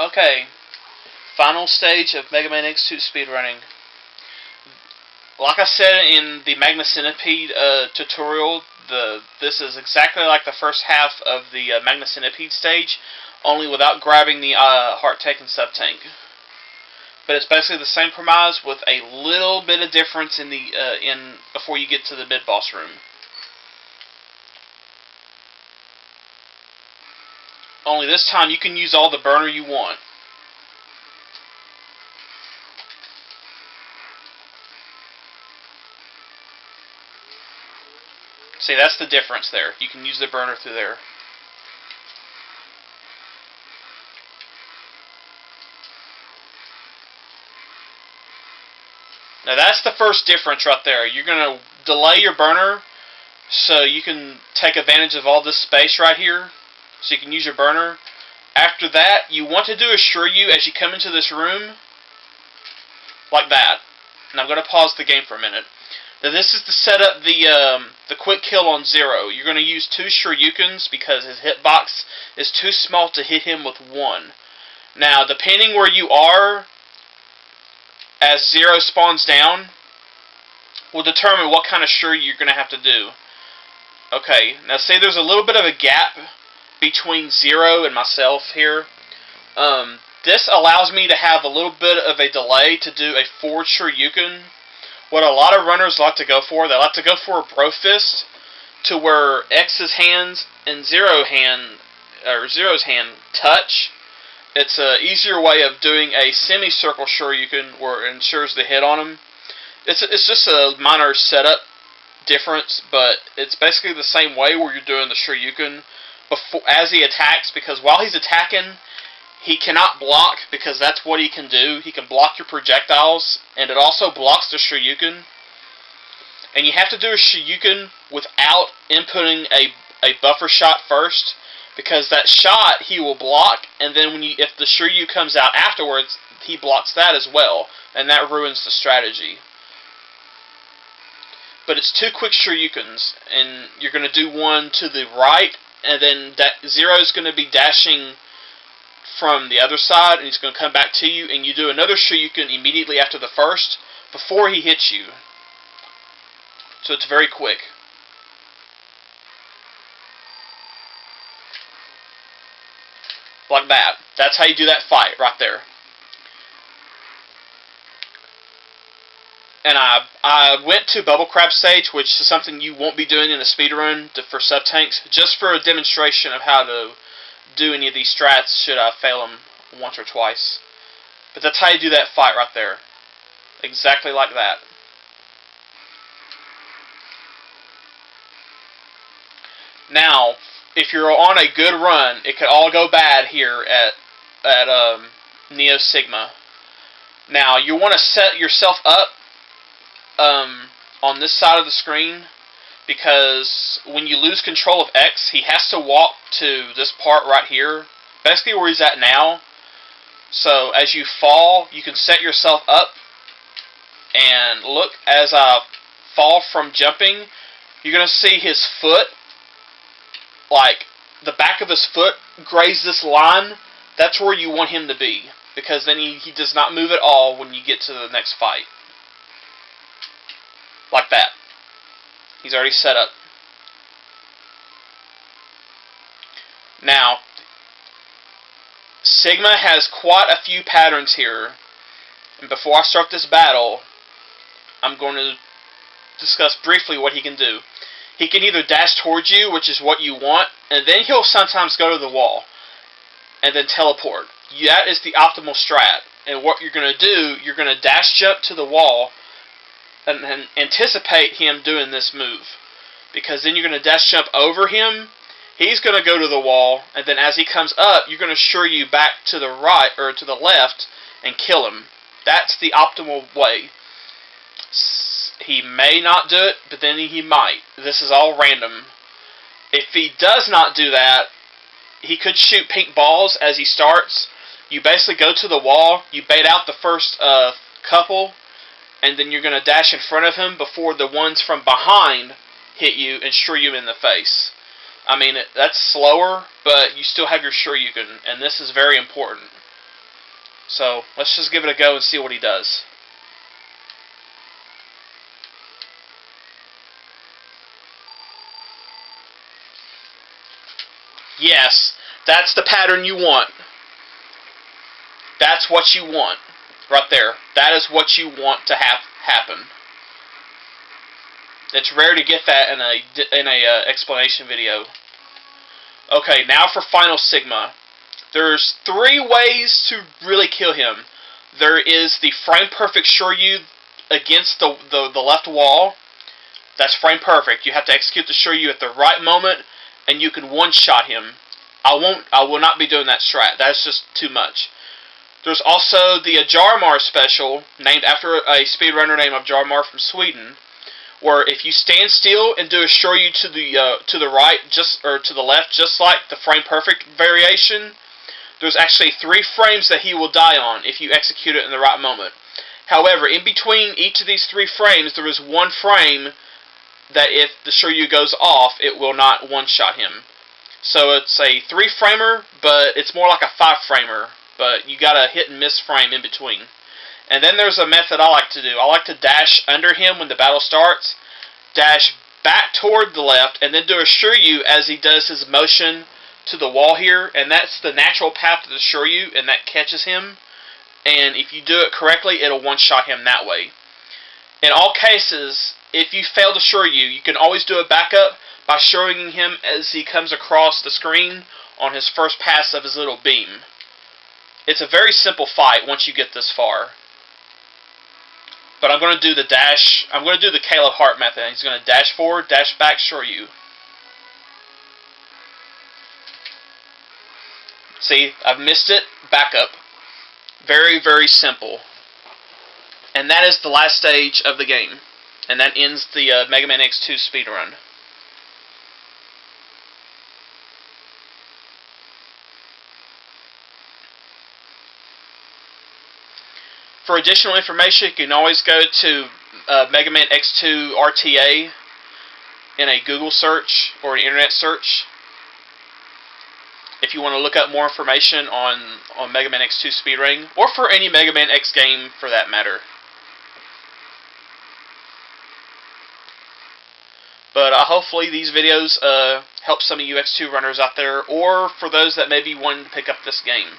Okay, final stage of Mega Man X2 speedrunning. Like I said in the Magna Centipede tutorial, this is exactly like the first half of the Magna Centipede stage, only without grabbing the Heart Tank and Sub Tank. But it's basically the same premise with a little bit of difference in the before you get to the mid boss room. Only this time you can use all the burner you want. See, that's the difference there. You can use the burner through there. Now that's the first difference right there. You're going to delay your burner so you can take advantage of all this space right here. So you can use your burner. After that, you want to do a Shiryu as you come into this room. Like that. And I'm going to pause the game for a minute. Now this is to set up the quick kill on Zero. You're going to use 2 Shoryukens because his hitbox is too small to hit him with 1. Now, depending where you are, as Zero spawns down, will determine what kind of Shiryu you're going to have to do. Okay, now say there's a little bit of a gap between Zero and myself here. This allows me to have a little bit of a delay to do a forward Shoryuken. What a lot of runners like to go for, they like to go for a bro fist, to where X's hands and Zero's hand touch. It's an easier way of doing a semicircle Shoryuken where it ensures the hit on him. It's just a minor setup difference, but it's basically the same way where you're doing the Shoryuken before, as he attacks, because while he's attacking, he cannot block, because that's what he can do. He can block your projectiles, and it also blocks the Shoryuken. And you have to do a Shoryuken without inputting a buffer shot first, because that shot he will block, and then if the Shiryu comes out afterwards, he blocks that as well, and that ruins the strategy. But it's 2 quick Shoryukens, and you're going to do one to the right, and then Zero's going to be dashing from the other side, and he's going to come back to you, and you do another Shoryuken immediately after the first, before he hits you. So it's very quick. Like that. That's how you do that fight, right there. And I went to Bubble Crab stage, which is something you won't be doing in a speedrun for sub-tanks, just for a demonstration of how to do any of these strats should I fail them once or twice. But that's how you do that fight right there. Exactly like that. Now, if you're on a good run, it could all go bad here at Neo Sigma. Now, you want to set yourself up on this side of the screen, because when you lose control of X, he has to walk to this part right here, basically where he's at now. So as you fall, you can set yourself up, and look, as I fall from jumping, you're going to see his foot, like the back of his foot graze this line. That's where you want him to be, because then he does not move at all when you get to the next fight. Like that. He's already set up. Now, Sigma has quite a few patterns here. And before I start this battle, I'm going to discuss briefly what he can do. He can either dash towards you, which is what you want, and then he'll sometimes go to the wall, and then teleport. That is the optimal strat. And what you're going to do, you're going to dash jump to the wall, and anticipate him doing this move. Because then you're going to dash jump over him, he's going to go to the wall, and then as he comes up, you're going to Shiryu back to the right, or to the left, and kill him. That's the optimal way. He may not do it, but then he might. This is all random. If he does not do that, he could shoot pink balls as he starts. You basically go to the wall, you bait out the first couple, and then you're going to dash in front of him before the ones from behind hit you and Shiryu in the face. I mean, that's slower, but you still have your Shoryuken, and this is very important. So let's just give it a go and see what he does. Yes, that's the pattern you want. That's what you want. Right there. That is what you want to happen. It's rare to get that in a explanation video. Okay, now for Final Sigma. There's 3 ways to really kill him. There is the frame perfect Shoryu against the left wall. That's frame perfect. You have to execute the Shoryu at the right moment, and you can one-shot him. I will not be doing that strat. That's just too much. There's also the Ajarmar special, named after a speedrunner named Ajarmar from Sweden, where if you stand still and do a Shoryu to the right, or to the left, just like the frame perfect variation, there's actually 3 frames that he will die on if you execute it in the right moment. However, in between each of these 3 frames, there is 1 frame that if the Shoryu goes off, it will not one-shot him. So it's a 3-framer, but it's more like a 5-framer. But you got a hit and miss frame in between. And then there's a method I like to do. I like to dash under him when the battle starts, dash back toward the left, and then do a Shoryu as he does his motion to the wall here, and that's the natural path of the Shoryu, and that catches him. And if you do it correctly, it'll one-shot him that way. In all cases, if you fail to Shoryu, you can always do a backup by Shoryuing him as he comes across the screen on his first pass of his little beam. It's a very simple fight once you get this far. But I'm going to do the dash. I'm going to do the Caleb Hart method. He's going to dash forward, dash back, Shoryu. See, I've missed it. Back up. Very, very simple. And that is the last stage of the game. And that ends the Mega Man X2 speedrun. For additional information, you can always go to Mega Man X2 RTA in a Google search or an internet search if you want to look up more information on Mega Man X2 speedrunning, or for any Mega Man X game for that matter. But hopefully these videos help some of you X2 runners out there, or for those that may be wanting to pick up this game.